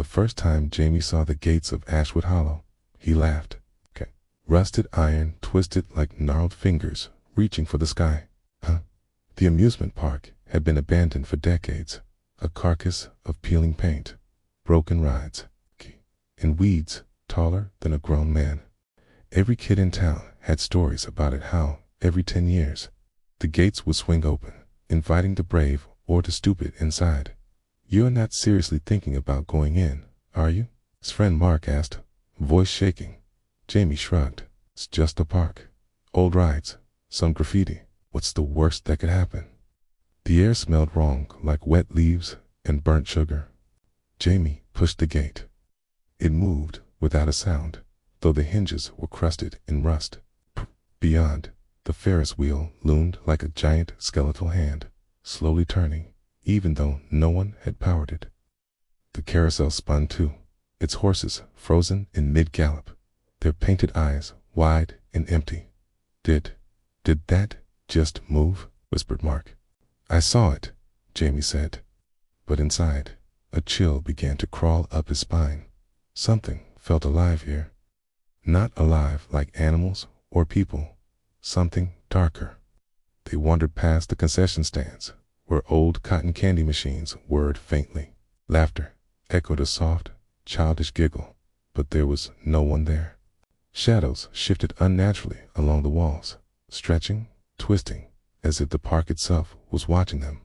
The first time Jamie saw the gates of Ashwood Hollow, he laughed. Okay. Rusted iron twisted like gnarled fingers, reaching for the sky. Huh? The amusement park had been abandoned for decades, a carcass of peeling paint, broken rides, and weeds taller than a grown man. Every kid in town had stories about it, how, every 10 years, the gates would swing open, inviting the brave or the stupid inside. "You're not seriously thinking about going in, are you?" his friend Mark asked, voice shaking. Jamie shrugged. "It's just a park. Old rides, some graffiti. What's the worst that could happen?" The air smelled wrong, like wet leaves and burnt sugar. Jamie pushed the gate. It moved without a sound, though the hinges were crusted in rust. Beyond, the Ferris wheel loomed like a giant skeletal hand, slowly turning, even though no one had powered it. The carousel spun too, its horses frozen in mid-gallop, their painted eyes wide and empty. Did that just move?" whispered Mark. "I saw it," Jamie said. But inside, a chill began to crawl up his spine. Something felt alive here. Not alive like animals or people. Something darker. They wandered past the concession stands, where old cotton candy machines whirred faintly. Laughter echoed a soft, childish giggle, but there was no one there. Shadows shifted unnaturally along the walls, stretching, twisting, as if the park itself was watching them.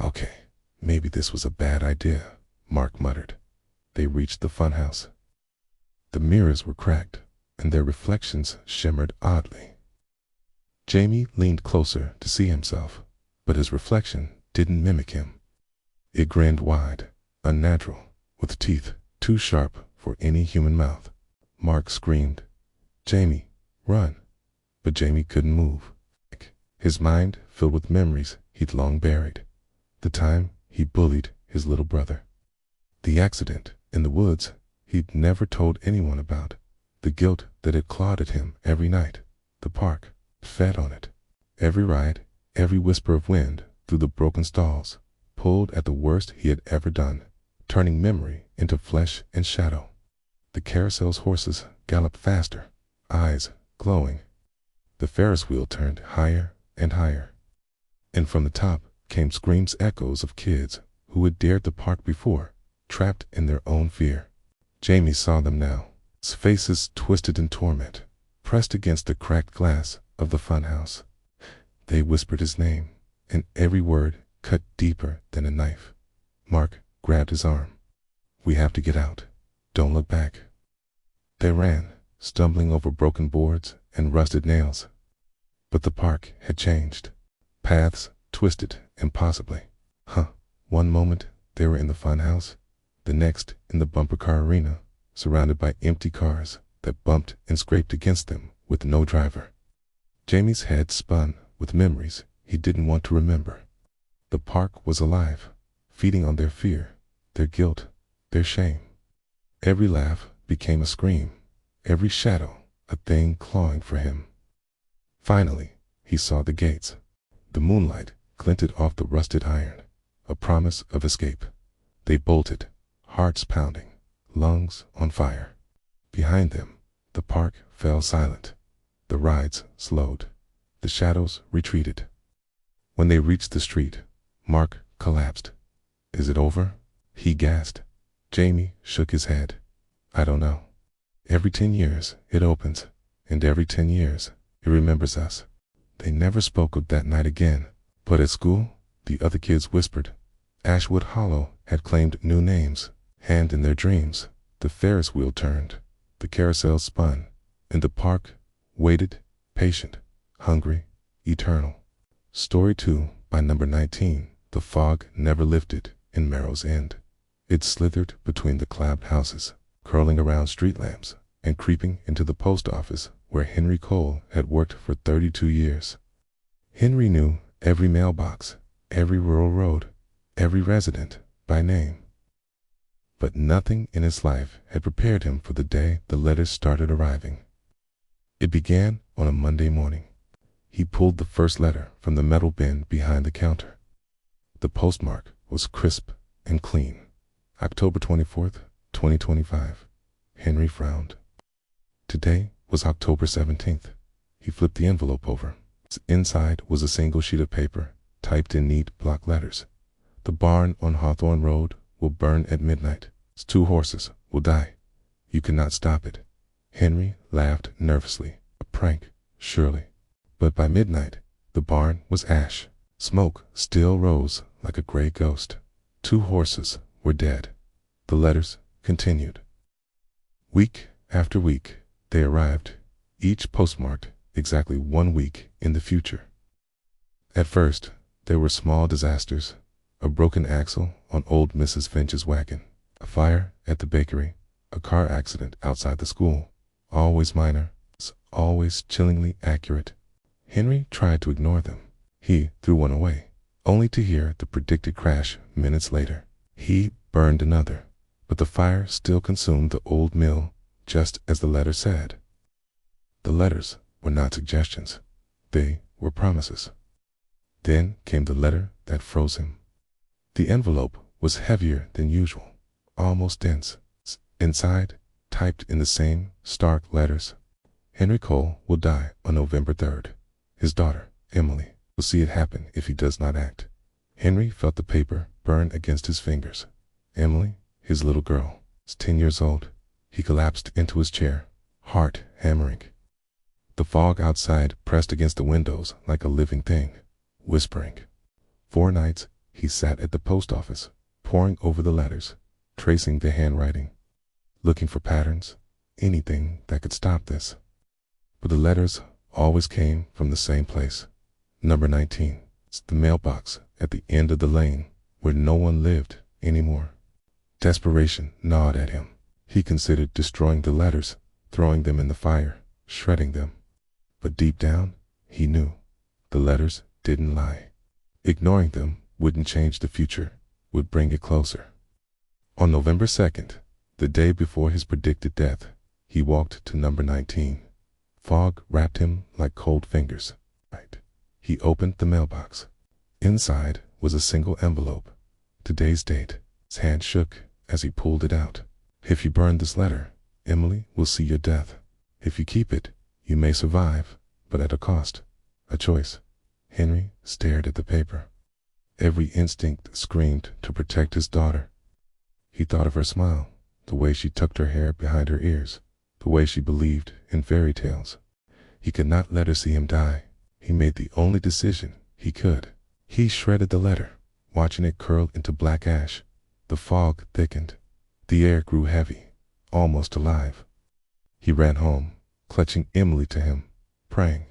"Okay, maybe this was a bad idea," Mark muttered. They reached the funhouse. The mirrors were cracked, and their reflections shimmered oddly. Jamie leaned closer to see himself, but his reflection didn't mimic him. It grinned wide, unnatural, with teeth too sharp for any human mouth. Mark screamed, "Jamie, run!" But Jamie couldn't move. His mind filled with memories he'd long buried. The time he bullied his little brother. The accident in the woods he'd never told anyone about. The guilt that had clawed at him every night. The park fed on it. Every ride, every whisper of wind through the broken stalls, pulled at the worst he had ever done, turning memory into flesh and shadow. The carousel's horses galloped faster, eyes glowing. The Ferris wheel turned higher and higher. And from the top came screams, echoes of kids who had dared the park before, trapped in their own fear. Jamie saw them now, faces twisted in torment, pressed against the cracked glass of the funhouse. They whispered his name, and every word cut deeper than a knife. Mark grabbed his arm. "We have to get out. Don't look back." They ran, stumbling over broken boards and rusted nails. But the park had changed. Paths twisted impossibly. One moment they were in the funhouse, the next in the bumper car arena, surrounded by empty cars that bumped and scraped against them with no driver. Jamie's head spun with memories he didn't want to remember. The park was alive, feeding on their fear, their guilt, their shame. Every laugh became a scream, every shadow a thing clawing for him. Finally, he saw the gates. The moonlight glinted off the rusted iron, a promise of escape. They bolted, hearts pounding, lungs on fire. Behind them, the park fell silent. The rides slowed. The shadows retreated. When they reached the street, Mark collapsed. "Is it over?" he gasped. Jamie shook his head. "I don't know. Every 10 years it opens, and every 10 years it remembers us." They never spoke of that night again, but at school, the other kids whispered. Ashwood Hollow had claimed new names, and in their dreams, the Ferris wheel turned, the carousel spun, and the park waited, patient, hungry, eternal. Story 2 by number 19. The fog never lifted in Merrow's End. It slithered between the clapped houses, curling around street lamps, and creeping into the post office where Henry Cole had worked for 32 years. Henry knew every mailbox, every rural road, every resident by name. But nothing in his life had prepared him for the day the letters started arriving. It began on a Monday morning. He pulled the first letter from the metal bin behind the counter. The postmark was crisp and clean. October 24th, 2025. Henry frowned. Today was October 17th. He flipped the envelope over. Inside was a single sheet of paper, typed in neat block letters. The barn on Hawthorne Road will burn at midnight. 2 horses will die. You cannot stop it. Henry laughed nervously. A prank, surely. But by midnight, the barn was ash. Smoke still rose like a gray ghost. 2 horses were dead. The letters continued. Week after week, they arrived, each postmarked exactly 1 week in the future. At first, there were small disasters. A broken axle on old Mrs. Finch's wagon, a fire at the bakery, a car accident outside the school. Always minor, always chillingly accurate. Henry tried to ignore them. He threw one away, only to hear the predicted crash minutes later. He burned another, but the fire still consumed the old mill, just as the letter said. The letters were not suggestions. They were promises. Then came the letter that froze him. The envelope was heavier than usual, almost dense. Inside, typed in the same stark letters, Henry Cole will die on November 3rd. His daughter, Emily, will see it happen if he does not act. Henry felt the paper burn against his fingers. Emily, his little girl, is 10 years old. He collapsed into his chair, heart hammering. The fog outside pressed against the windows like a living thing, whispering. 4 nights he sat at the post office, poring over the letters, tracing the handwriting, looking for patterns, anything that could stop this. But the letters always came from the same place. Number 19. It's the mailbox at the end of the lane where no one lived anymore. Desperation gnawed at him. He considered destroying the letters, throwing them in the fire, shredding them. But deep down, he knew the letters didn't lie. Ignoring them wouldn't change the future, would bring it closer. On November 2nd, the day before his predicted death, he walked to number 19. Fog wrapped him like cold fingers. He opened the mailbox. Inside was a single envelope. Today's date. His hand shook as he pulled it out. If you burn this letter, Emily will see your death. If you keep it, you may survive, but at a cost. A choice. Henry stared at the paper. Every instinct screamed to protect his daughter. He thought of her smile, the way she tucked her hair behind her ears, the way she believed in fairy tales. He could not let her see him die. He made the only decision he could. He shredded the letter, watching it curl into black ash. The fog thickened. The air grew heavy, almost alive. He ran home, clutching Emily to him, praying.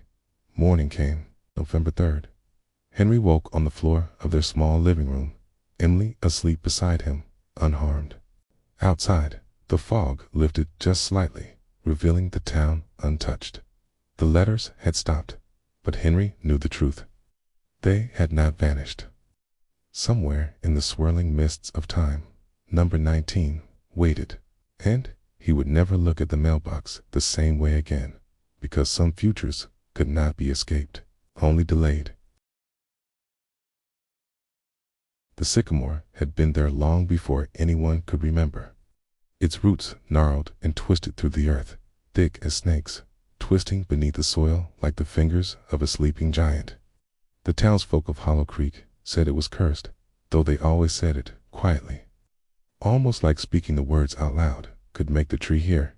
Morning came, November 3rd. Henry woke on the floor of their small living room, Emily asleep beside him, unharmed. Outside, the fog lifted just slightly, revealing the town untouched. The letters had stopped, but Henry knew the truth. They had not vanished. Somewhere in the swirling mists of time, number 19 waited, and he would never look at the mailbox the same way again, because some futures could not be escaped, only delayed. The sycamore had been there long before anyone could remember. Its roots gnarled and twisted through the earth, thick as snakes, twisting beneath the soil like the fingers of a sleeping giant. The townsfolk of Hollow Creek said it was cursed, though they always said it quietly. Almost like speaking the words out loud could make the tree hear.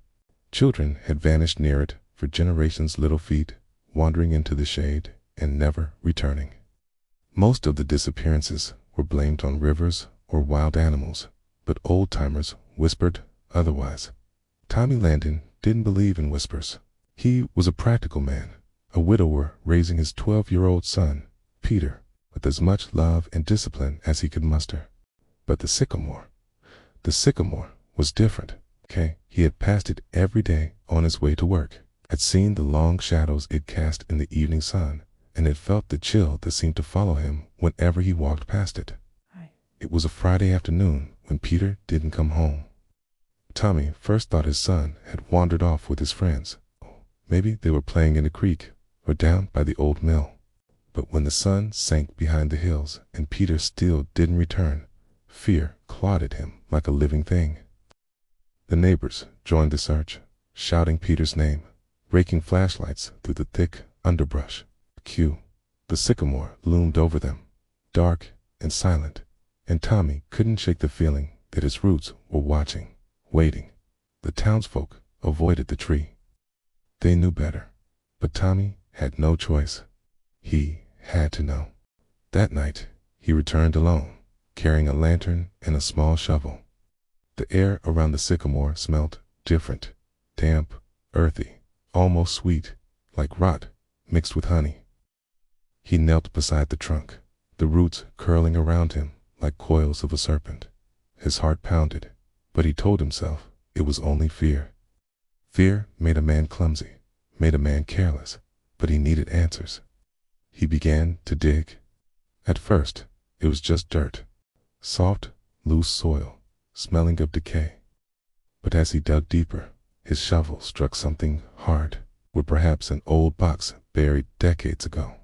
Children had vanished near it for generations, little feet wandering into the shade and never returning. Most of the disappearances were blamed on rivers or wild animals, but old-timers whispered otherwise. Tommy Landon didn't believe in whispers. He was a practical man, a widower raising his 12-year-old son, Peter, with as much love and discipline as he could muster. But the sycamore was different. He had passed it every day on his way to work, had seen the long shadows it cast in the evening sun, and had felt the chill that seemed to follow him whenever he walked past it. It was a Friday afternoon when Peter didn't come home. Tommy first thought his son had wandered off with his friends. Maybe they were playing in the creek or down by the old mill. But when the sun sank behind the hills and Peter still didn't return, fear clawed at him like a living thing. The neighbors joined the search, shouting Peter's name, raking flashlights through the thick underbrush. The sycamore loomed over them, dark and silent, and Tommy couldn't shake the feeling that his roots were watching, waiting. The townsfolk avoided the tree. They knew better, but Tommy had no choice. He had to know. That night, he returned alone, carrying a lantern and a small shovel. The air around the sycamore smelled different, damp, earthy, almost sweet, like rot mixed with honey. He knelt beside the trunk, the roots curling around him like coils of a serpent. His heart pounded, but he told himself it was only fear. Fear made a man clumsy, made a man careless, but he needed answers. He began to dig. At first, it was just dirt, soft, loose soil, smelling of decay. But as he dug deeper, his shovel struck something hard, with perhaps an old box buried decades ago.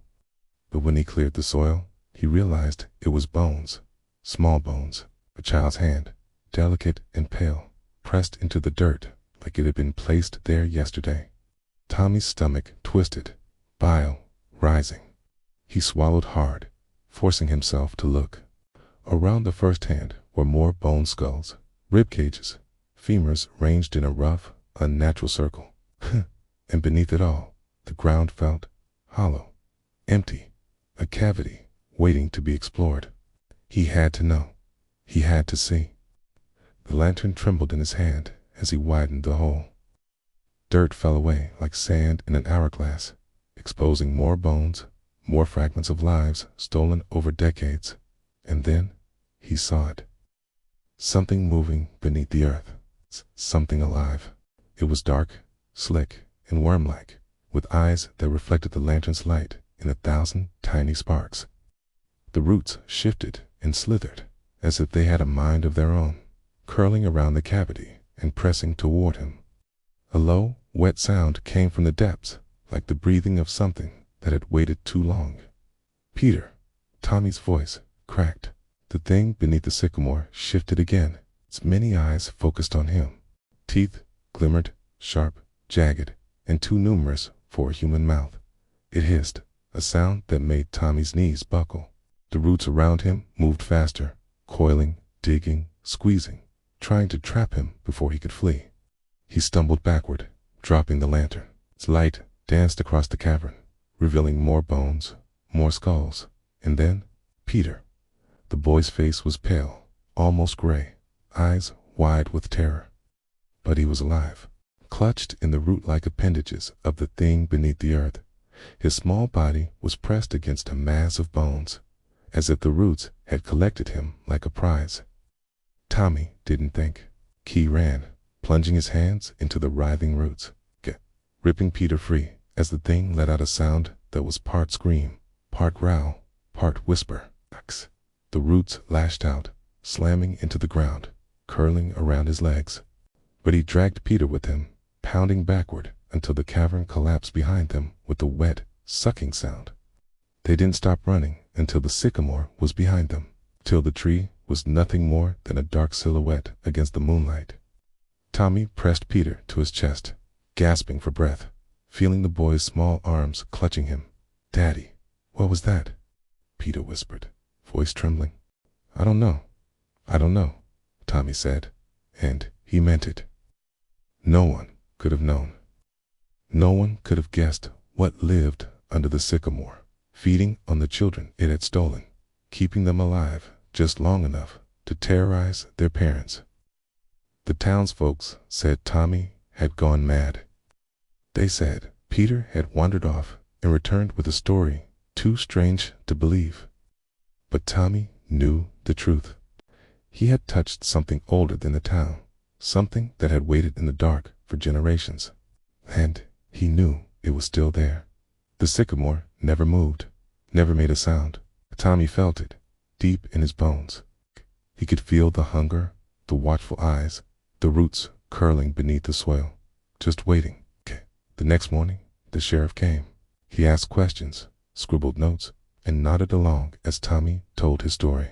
But when he cleared the soil, he realized it was bones, small bones, a child's hand, delicate and pale, pressed into the dirt like it had been placed there yesterday. Tommy's stomach twisted, bile rising. He swallowed hard, forcing himself to look. Around the first hand were more bone skulls, rib cages, femurs ranged in a rough, unnatural circle. And beneath it all, the ground felt hollow, empty, a cavity waiting to be explored. He had to know. He had to see. The lantern trembled in his hand as he widened the hole. Dirt fell away like sand in an hourglass, exposing more bones, more fragments of lives stolen over decades. And then he saw it. Something moving beneath the earth. Something alive. It was dark, slick, and worm-like, with eyes that reflected the lantern's light in 1,000 tiny sparks. The roots shifted and slithered, as if they had a mind of their own, curling around the cavity and pressing toward him. A low, wet sound came from the depths, like the breathing of something that had waited too long. "Peter!" Tommy's voice cracked. The thing beneath the sycamore shifted again, its many eyes focused on him. Teeth glimmered, sharp, jagged, and too numerous for a human mouth. It hissed, a sound that made Tommy's knees buckle. The roots around him moved faster, coiling, digging, squeezing, trying to trap him before he could flee. He stumbled backward, dropping the lantern. Its light danced across the cavern, revealing more bones, more skulls, and then Peter. The boy's face was pale, almost gray, eyes wide with terror. But he was alive. Clutched in the root-like appendages of the thing beneath the earth, his small body was pressed against a mass of bones, as if the roots had collected him like a prize. Tommy didn't think. He ran, plunging his hands into the writhing roots, ripping Peter free as the thing let out a sound that was part scream, part growl, part whisper. The roots lashed out, slamming into the ground, curling around his legs. But he dragged Peter with him, pounding backward until the cavern collapsed behind them with a wet, sucking sound. They didn't stop running until the sycamore was behind them, till the tree was nothing more than a dark silhouette against the moonlight. Tommy pressed Peter to his chest, gasping for breath, feeling the boy's small arms clutching him. "Daddy, what was that?" Peter whispered, voice trembling. I don't know, Tommy said, and he meant it. No one could have known. No one could have guessed what lived under the sycamore, feeding on the children it had stolen, keeping them alive just long enough to terrorize their parents. The townsfolk said Tommy had gone mad. They said Peter had wandered off and returned with a story too strange to believe. But Tommy knew the truth. He had touched something older than the town, something that had waited in the dark for generations. And he knew it was still there. The sycamore never moved, never made a sound. Tommy felt it, deep in his bones. He could feel the hunger, the watchful eyes, the roots curling beneath the soil, just waiting. The next morning, the sheriff came. He asked questions, scribbled notes, and nodded along as Tommy told his story.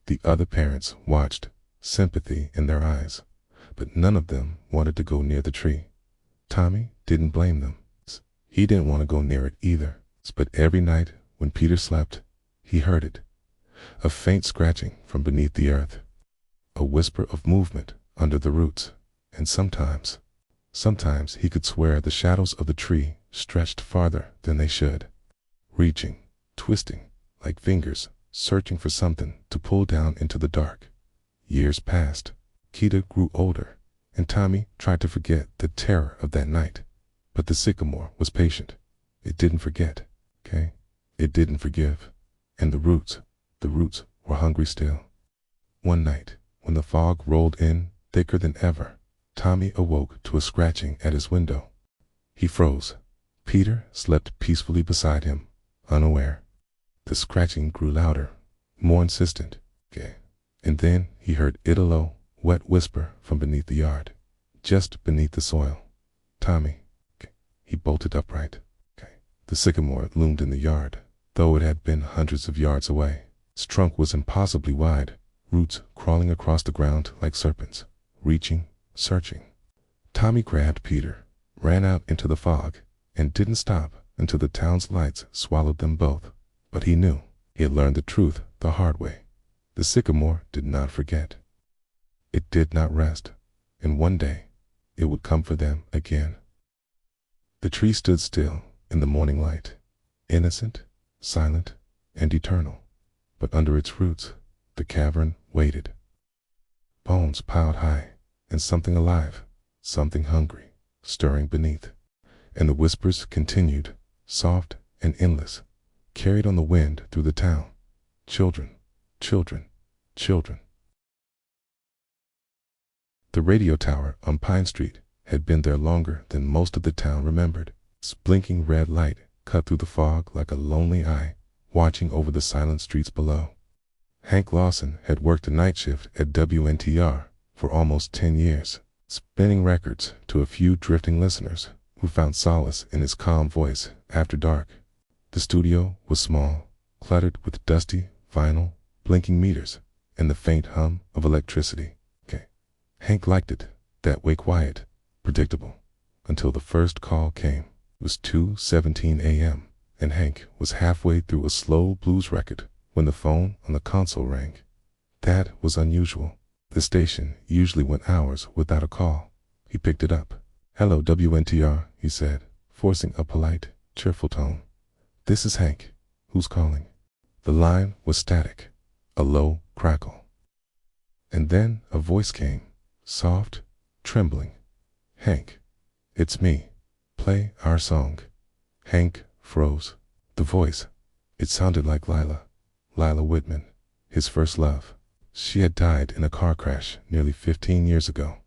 The other parents watched, sympathy in their eyes, but none of them wanted to go near the tree. Tommy didn't blame them. He didn't want to go near it either. But every night when Peter slept, he heard it. A faint scratching from beneath the earth. A whisper of movement under the roots. And sometimes he could swear the shadows of the tree stretched farther than they should. Reaching, twisting, like fingers, searching for something to pull down into the dark. Years passed. Keita grew older, and Tommy tried to forget the terror of that night. But the sycamore was patient. It didn't forget, okay? It didn't forgive. And the roots were hungry still. One night, when the fog rolled in thicker than ever, Tommy awoke to a scratching at his window. He froze. Peter slept peacefully beside him, unaware. The scratching grew louder, more insistent, okay? And then he heard a low, wet whisper from beneath the yard, just beneath the soil. Tommy, okay. He bolted upright. Okay. The sycamore loomed in the yard, though it had been hundreds of yards away. Its trunk was impossibly wide, roots crawling across the ground like serpents, reaching, searching. Tommy grabbed Peter, ran out into the fog, and didn't stop until the town's lights swallowed them both. But he knew. He had learned the truth the hard way. The sycamore did not forget. It did not rest, and one day it would come for them again. The tree stood still in the morning light, innocent, silent, and eternal. But under its roots, the cavern waited. Bones piled high, and something alive, something hungry, stirring beneath. And the whispers continued, soft and endless, carried on the wind through the town. Children, children, children. The radio tower on Pine Street had been there longer than most of the town remembered. Its blinking red light cut through the fog like a lonely eye, watching over the silent streets below. Hank Lawson had worked a night shift at WNTR for almost 10 years, spinning records to a few drifting listeners who found solace in his calm voice after dark. The studio was small, cluttered with dusty, vinyl, blinking meters, and the faint hum of electricity. Okay. Hank liked it that way, quiet, predictable, until the first call came. It was 2:17 a.m., and Hank was halfway through a slow blues record when the phone on the console rang. That was unusual. The station usually went hours without a call. He picked it up. "Hello, WNTR," he said, forcing a polite, cheerful tone. "This is Hank. Who's calling?" The line was static, a low crackle. And then a voice came, soft, trembling. "Hank, it's me. Play our song." Hank froze. The voice, it sounded like Lila Whitman, his first love. She had died in a car crash nearly 15 years ago.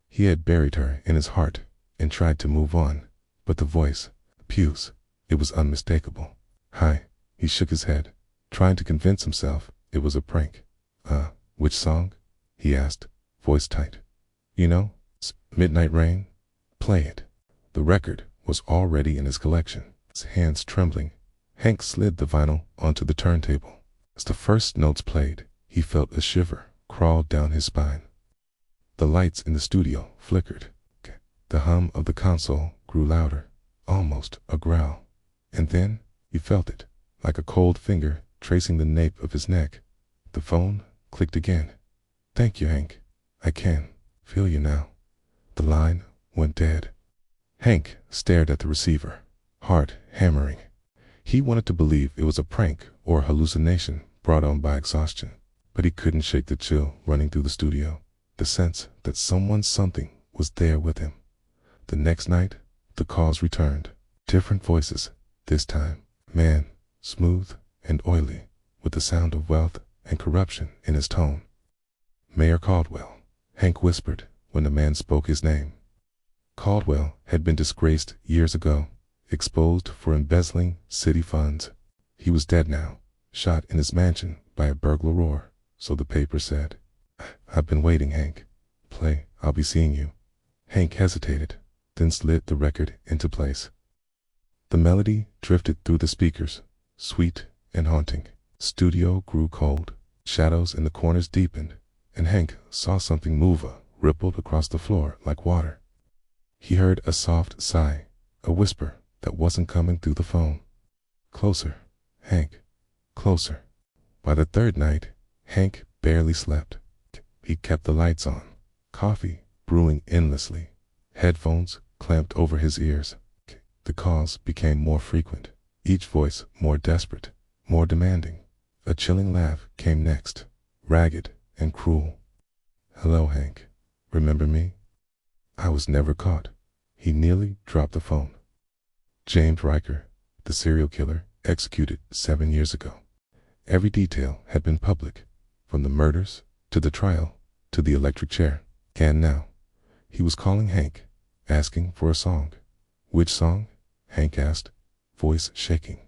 He had buried her in his heart and tried to move on, but the voice, Pugh's, it was unmistakable. "Hi," he shook his head, trying to convince himself it was a prank. Which song?" he asked, voice tight. "You know, Midnight Rain? Play it." The record was already in his collection. His hands trembling, Hank slid the vinyl onto the turntable. As the first notes played, he felt a shiver crawl down his spine. The lights in the studio flickered. The hum of the console grew louder, almost a growl. And then he felt it, like a cold finger tracing the nape of his neck. The phone clicked again. "Thank you, Hank. I can feel you now." The line went dead. Hank stared at the receiver, heart hammering. He wanted to believe it was a prank or a hallucination brought on by exhaustion, but he couldn't shake the chill running through the studio, the sense that something was there with him. The next night, the calls returned. Different voices, this time. Man, smooth and oily, with the sound of wealth and corruption in his tone. "Mayor Caldwell," Hank whispered when the man spoke his name. Caldwell had been disgraced years ago, exposed for embezzling city funds. He was dead now, shot in his mansion by a burglar, so the paper said. "I've been waiting, Hank. Play I'll Be Seeing You." Hank hesitated, then slid the record into place. The melody drifted through the speakers, sweet and haunting. Studio grew cold, shadows in the corners deepened, and Hank saw something move rippled across the floor like water. He heard a soft sigh, a whisper that wasn't coming through the phone. Closer, Hank, closer. By the third night, Hank barely slept. He kept the lights on, coffee brewing endlessly, headphones clamped over his ears. The calls became more frequent, each voice more desperate, more demanding. A chilling laugh came next, ragged and cruel. "Hello, Hank. Remember me? I was never caught." He nearly dropped the phone. James Riker, the serial killer, executed 7 years ago. Every detail had been public, from the murders to the trial to the electric chair. And now, he was calling Hank, asking for a song. "Which song?" Hank asked, voice shaking.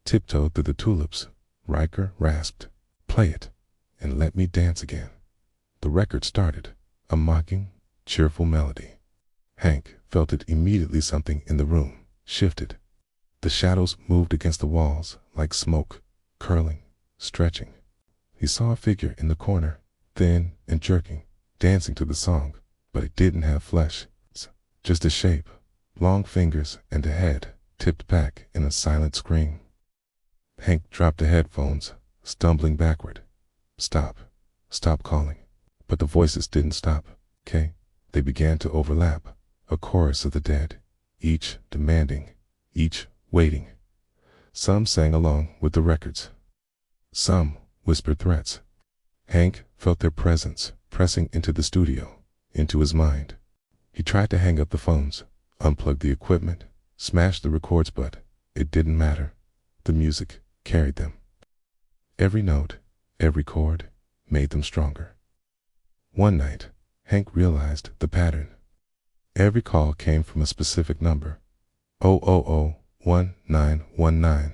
"Tiptoe Through the Tulips," Riker rasped. "Play it, and let me dance again." The record started, a mocking, cheerful melody. Hank felt it immediately. Something in the room shifted. The shadows moved against the walls like smoke, curling, stretching. He saw a figure in the corner, thin and jerking, dancing to the song, but it didn't have flesh, just a shape, long fingers and a head tipped back in a silent scream. Hank dropped the headphones, stumbling backward. Stop calling." But the voices didn't stop, okay? They began to overlap, a chorus of the dead, each demanding, each waiting. Some sang along with the records. Some whispered threats. Hank felt their presence pressing into the studio, into his mind. He tried to hang up the phones, unplug the equipment, smash the records, but it didn't matter. The music carried them. Every note, every chord made them stronger. One night, Hank realized the pattern. Every call came from a specific number. 0001919.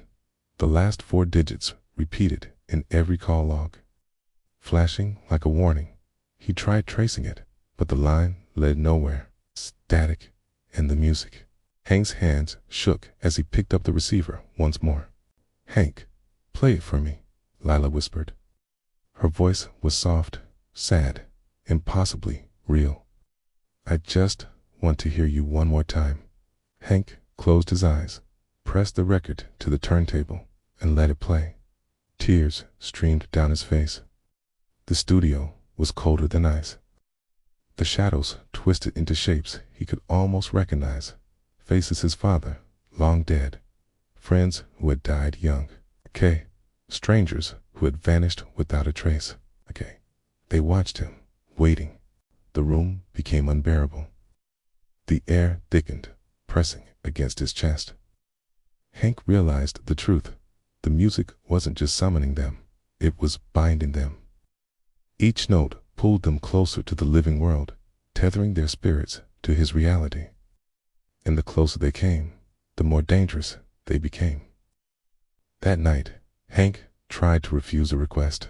The last 4 digits repeated in every call log. Flashing like a warning, he tried tracing it, but the line led nowhere. Static and the music. Hank's hands shook as he picked up the receiver once more. "Hank, play it for me," Lila whispered. Her voice was soft, sad, impossibly real. "I just want to hear you one more time." Hank closed his eyes, pressed the record to the turntable, and let it play. Tears streamed down his face. The studio was colder than ice. The shadows twisted into shapes he could almost recognize. Faces his father, long dead. Friends who had died young. Strangers who had vanished without a trace. They watched him, waiting. The room became unbearable. The air thickened, pressing against his chest. Hank realized the truth. The music wasn't just summoning them, it was binding them. Each note pulled them closer to the living world, tethering their spirits to his reality. And the closer they came, the more dangerous they became. That night, Hank tried to refuse a request.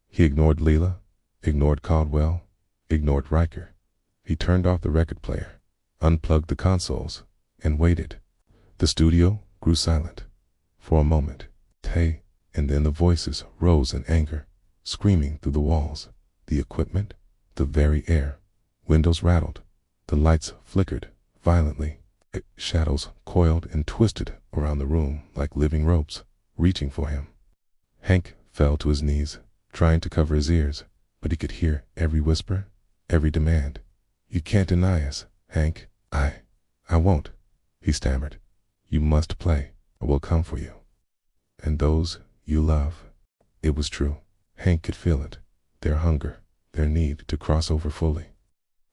He ignored Leela, ignored Caldwell, ignored Riker. He turned off the record player, unplugged the consoles, and waited. The studio grew silent. For a moment, and then the voices rose in anger, screaming through the walls, the equipment, the very air. Windows rattled. The lights flickered violently. Shadows coiled and twisted around the room like living ropes, reaching for him. Hank fell to his knees, trying to cover his ears, but he could hear every whisper, every demand. "You can't deny us, Hank." I won't," he stammered. "You must play, or we'll come for you. And those you love." It was true. Hank could feel it, their hunger, their need to cross over fully.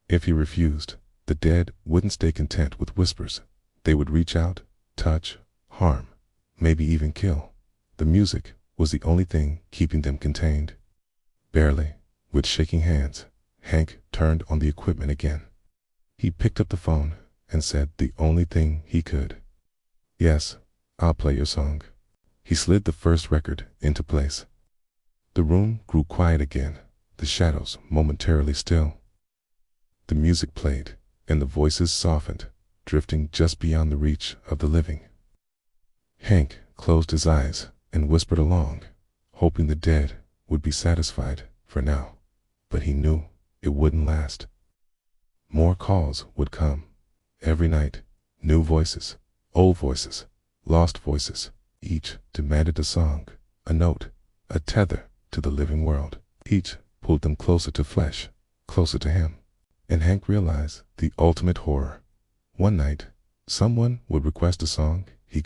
If he refused, the dead wouldn't stay content with whispers. They would reach out, touch, harm, maybe even kill. The music was the only thing keeping them contained. Barely, with shaking hands, Hank turned on the equipment again. He picked up the phone and said the only thing he could. "Yes, I'll play your song." He slid the first record into place. The room grew quiet again, the shadows momentarily still. The music played, and the voices softened, drifting just beyond the reach of the living. Hank closed his eyes and whispered along, hoping the dead would be satisfied for now. But he knew it wouldn't last. More calls would come. Every night, new voices, old voices, lost voices. Each demanded a song, a note, a tether to the living world. Each pulled them closer to flesh, closer to him. And Hank realized the ultimate horror. One night, someone would request a song he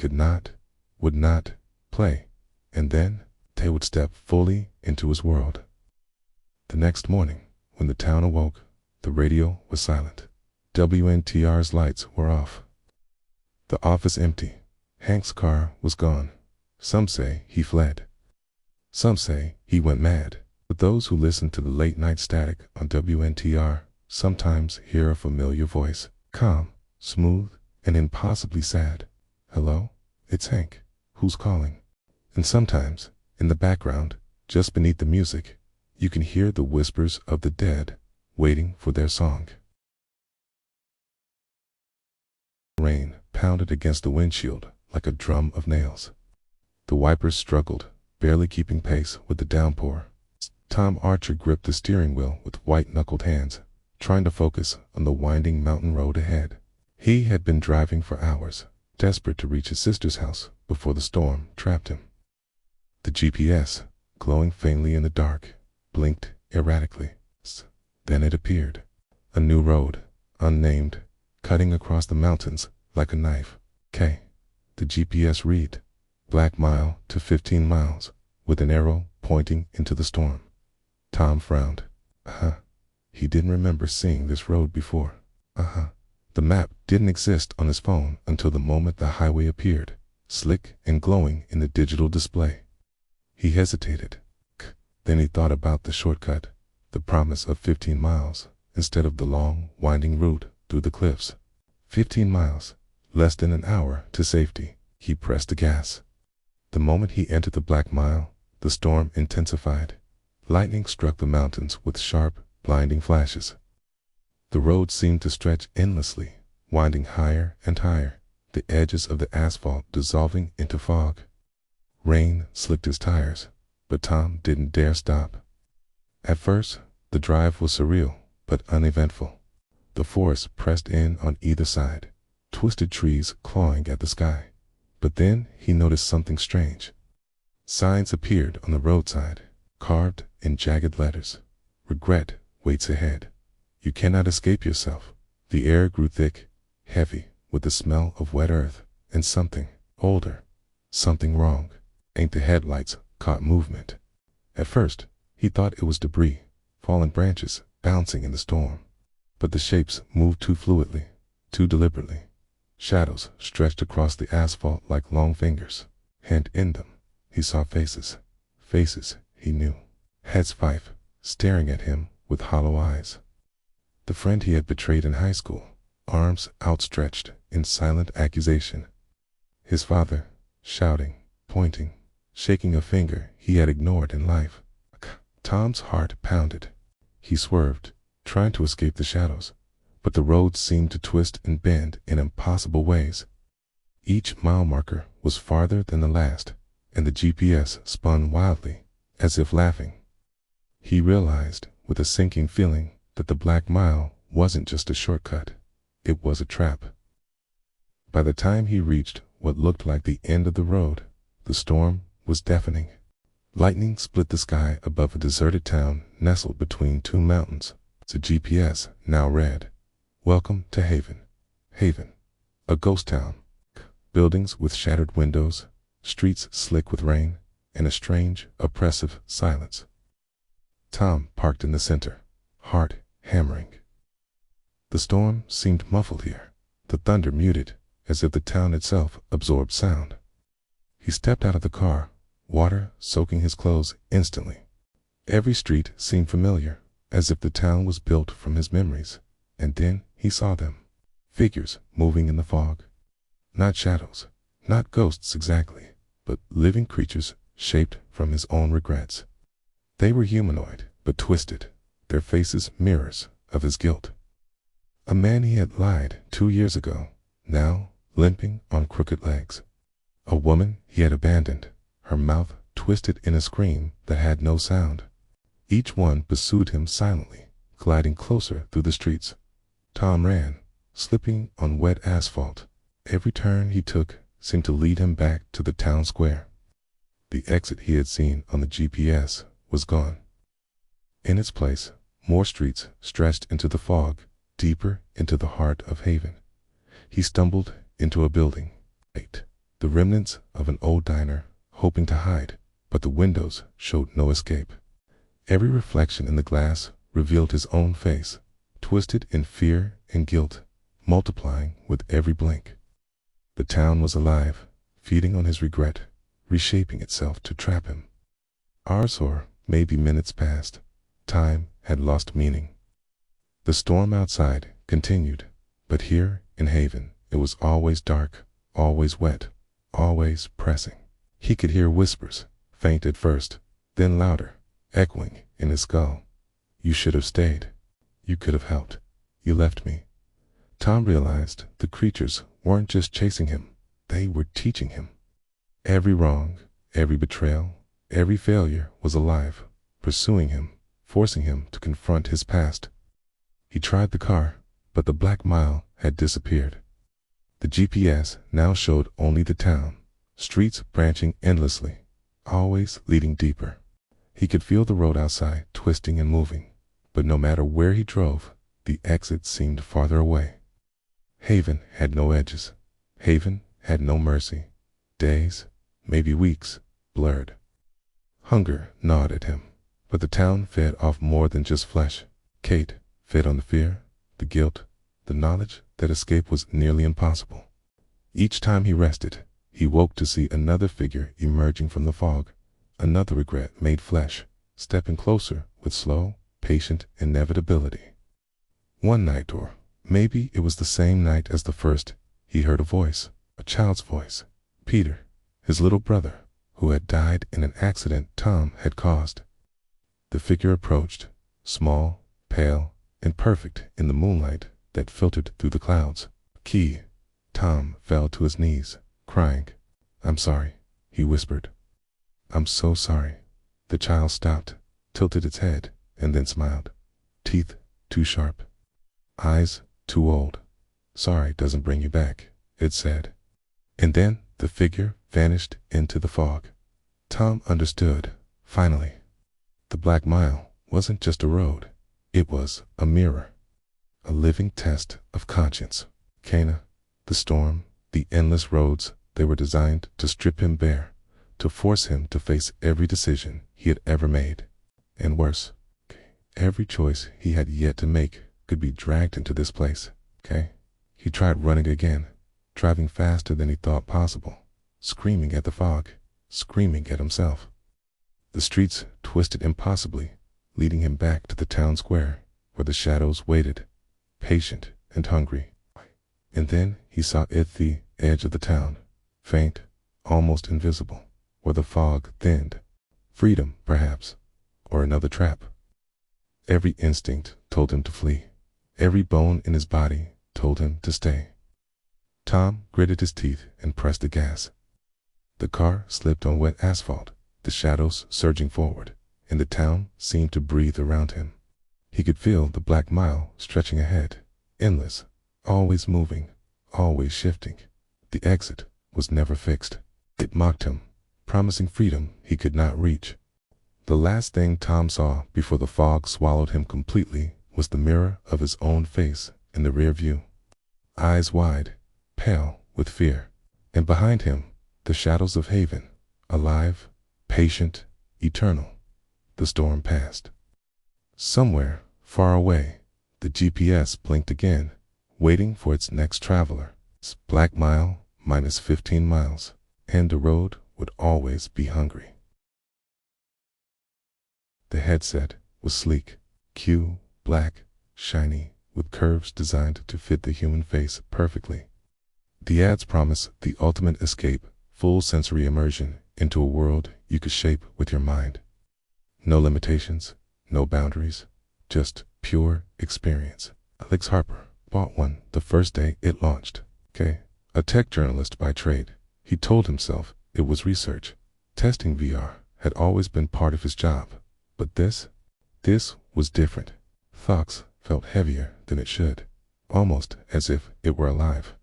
would not play, and then they would step fully into his world. The next morning, when the town awoke, the radio was silent. WNTR's lights were off. The office empty. Hank's car was gone. Some say he fled. Some say he went mad. But those who listen to the late-night static on WNTR sometimes hear a familiar voice, calm, smooth, and impossibly sad. Hello? It's Hank. Who's calling? And sometimes, in the background, just beneath the music, you can hear the whispers of the dead waiting for their song. Rain pounded against the windshield like a drum of nails. The wipers struggled, barely keeping pace with the downpour. Tom Archer gripped the steering wheel with white-knuckled hands, trying to focus on the winding mountain road ahead. He had been driving for hours, desperate to reach his sister's house before the storm trapped him. The GPS, glowing faintly in the dark, blinked erratically. Then it appeared. A new road, unnamed, cutting across the mountains like a knife. The GPS read, Black Mile to 15 miles, with an arrow pointing into the storm. Tom frowned. He didn't remember seeing this road before. The map didn't exist on his phone until the moment the highway appeared, slick and glowing in the digital display. He hesitated. Then he thought about the shortcut, the promise of 15 miles, instead of the long, winding route through the cliffs. 15 miles, less than an hour to safety. He pressed the gas. The moment he entered the Black Mile, the storm intensified. Lightning struck the mountains with sharp, blinding flashes. The road seemed to stretch endlessly, winding higher and higher, the edges of the asphalt dissolving into fog. Rain slicked his tires, but Tom didn't dare stop. At first, the drive was surreal, but uneventful. The forest pressed in on either side, twisted trees clawing at the sky. But then he noticed something strange. Signs appeared on the roadside, carved in jagged letters. Regret waits ahead. You cannot escape yourself. The air grew thick, heavy, with the smell of wet earth, and something older, something wrong. The headlights caught movement. At first, he thought it was debris, fallen branches bouncing in the storm. But the shapes moved too fluidly, too deliberately. Shadows stretched across the asphalt like long fingers, and in them, he saw faces. Faces he knew. Heads Fife, staring at him with hollow eyes. The friend he had betrayed in high school, arms outstretched in silent accusation. His father, shouting, pointing, shaking a finger he had ignored in life. Tom's heart pounded. He swerved, trying to escape the shadows, but the road seemed to twist and bend in impossible ways. Each mile marker was farther than the last, and the GPS spun wildly, as if laughing. He realized, with a sinking feeling, that the Black Mile wasn't just a shortcut. It was a trap. By the time he reached what looked like the end of the road, the storm was deafening. Lightning split the sky above a deserted town nestled between two mountains. The GPS now read, Welcome to Haven. Haven. A ghost town. Buildings with shattered windows, streets slick with rain, and a strange, oppressive silence. Tom parked in the center, heart hammering. The storm seemed muffled here, the thunder muted, as if the town itself absorbed sound. He stepped out of the car, water soaking his clothes instantly. Every street seemed familiar, as if the town was built from his memories, and then he saw them. Figures moving in the fog. Not shadows, not ghosts exactly, but living creatures shaped from his own regrets. They were humanoid, but twisted, their faces mirrors of his guilt. A man he had lied 2 years ago, now limping on crooked legs. A woman he had abandoned, her mouth twisted in a scream that had no sound. Each one pursued him silently, gliding closer through the streets. Tom ran, slipping on wet asphalt. Every turn he took seemed to lead him back to the town square. The exit he had seen on the GPS was gone. In its place, more streets stretched into the fog, deeper into the heart of Haven. He stumbled into a building. The remnants of an old diner, hoping to hide, but the windows showed no escape. Every reflection in the glass revealed his own face, twisted in fear and guilt, multiplying with every blink. The town was alive, feeding on his regret, reshaping itself to trap him. Hours or maybe minutes passed. Time had lost meaning. The storm outside continued, but here in Haven it was always dark, always wet, always pressing. He could hear whispers, faint at first, then louder, echoing in his skull. "You should have stayed. You could have helped. You left me." Tom realized the creatures weren't just chasing him, they were teaching him. Every wrong, every betrayal, every failure was alive, pursuing him, forcing him to confront his past. He tried the car, but the Black Mile had disappeared. The GPS now showed only the town, streets branching endlessly, always leading deeper. He could feel the road outside twisting and moving, but no matter where he drove, the exit seemed farther away. Haven had no edges. Haven had no mercy. Days, maybe weeks, blurred. Hunger gnawed at him, but the town fed off more than just flesh. Kate fed on the fear, the guilt, the knowledge that escape was nearly impossible. Each time he rested, he woke to see another figure emerging from the fog, another regret made flesh, stepping closer with slow, patient inevitability. One night, or maybe it was the same night as the first, he heard a voice, a child's voice. Peter, his little brother, who had died in an accident Tom had caused. The figure approached, small, pale, and perfect in the moonlight that filtered through the clouds. Tom fell to his knees, crying. "I'm sorry," he whispered. "I'm so sorry." The child stopped, tilted its head, and then smiled. Teeth too sharp. Eyes too old. "Sorry doesn't bring you back," it said. And then the figure vanished into the fog. Tom understood, finally. The Black Mile wasn't just a road. It was a mirror. A living test of conscience. Cana, the storm, the endless roads, they were designed to strip him bare, to force him to face every decision he had ever made. And worse, every choice he had yet to make could be dragged into this place. He tried running again, driving faster than he thought possible, screaming at the fog, screaming at himself. The streets twisted impossibly, leading him back to the town square, where the shadows waited, patient and hungry. And then he saw it, the edge of the town, faint, almost invisible, where the fog thinned. Freedom, perhaps, or another trap. Every instinct told him to flee. Every bone in his body told him to stay. Tom gritted his teeth and pressed the gas. The car slipped on wet asphalt, the shadows surging forward, and the town seemed to breathe around him. He could feel the Black Mile stretching ahead, endless, always moving, always shifting. The exit was never fixed. It mocked him, promising freedom he could not reach. The last thing Tom saw before the fog swallowed him completely was the mirror of his own face in the rear view. Eyes wide, pale with fear, and behind him, the shadows of Haven, alive, patient, eternal. The storm passed. Somewhere, far away, the GPS blinked again, waiting for its next traveler. Black Mile minus 15 miles, and the road would always be hungry. The headset was sleek, black, shiny, with curves designed to fit the human face perfectly. The ads promise the ultimate escape, full sensory immersion into a world you could shape with your mind. No limitations, no boundaries, just pure experience. Alex Harper bought one the first day it launched. A tech journalist by trade, he told himself it was research. Testing VR had always been part of his job, but this was different. Thoughts felt heavier than it should, almost as if it were alive.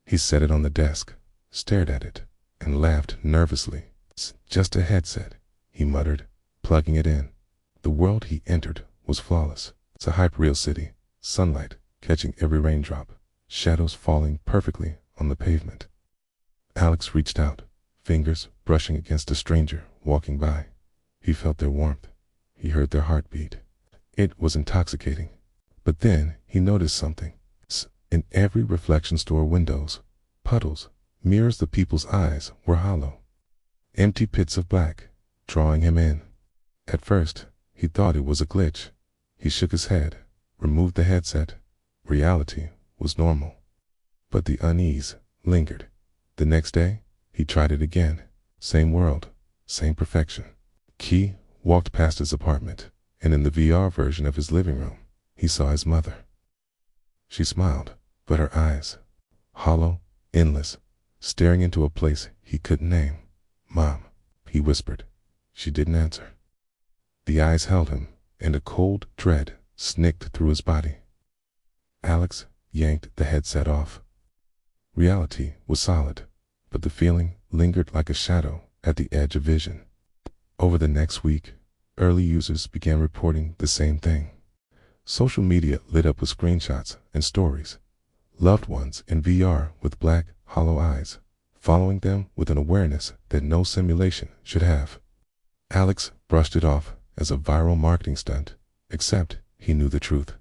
He set it on the desk, stared at it, and laughed nervously. "It's just a headset," he muttered, plugging it in. The world he entered was flawless. It's a hyperreal city, sunlight catching every raindrop, shadows falling perfectly on the pavement. Alex reached out, fingers brushing against a stranger walking by. He felt their warmth. He heard their heartbeat. It was intoxicating. But then he noticed something. In every reflection store windows, puddles, mirrors, the people's eyes were hollow. Empty pits of black, drawing him in. At first, he thought it was a glitch. He shook his head, removed the headset. Reality was normal. But the unease lingered. The next day, he tried it again. Same world, same perfection. Key walked past his apartment, and in the VR version of his living room, he saw his mother. She smiled, but her eyes, hollow, endless, staring into a place he couldn't name. "Mom," he whispered. She didn't answer. The eyes held him, and a cold dread snicked through his body. Alex yanked the headset off. Reality was solid, but the feeling lingered like a shadow at the edge of vision. Over the next week, early users began reporting the same thing. Social media lit up with screenshots and stories. Loved ones in VR with black, hollow eyes, following them with an awareness that no simulation should have. Alex brushed it off as a viral marketing stunt, except he knew the truth.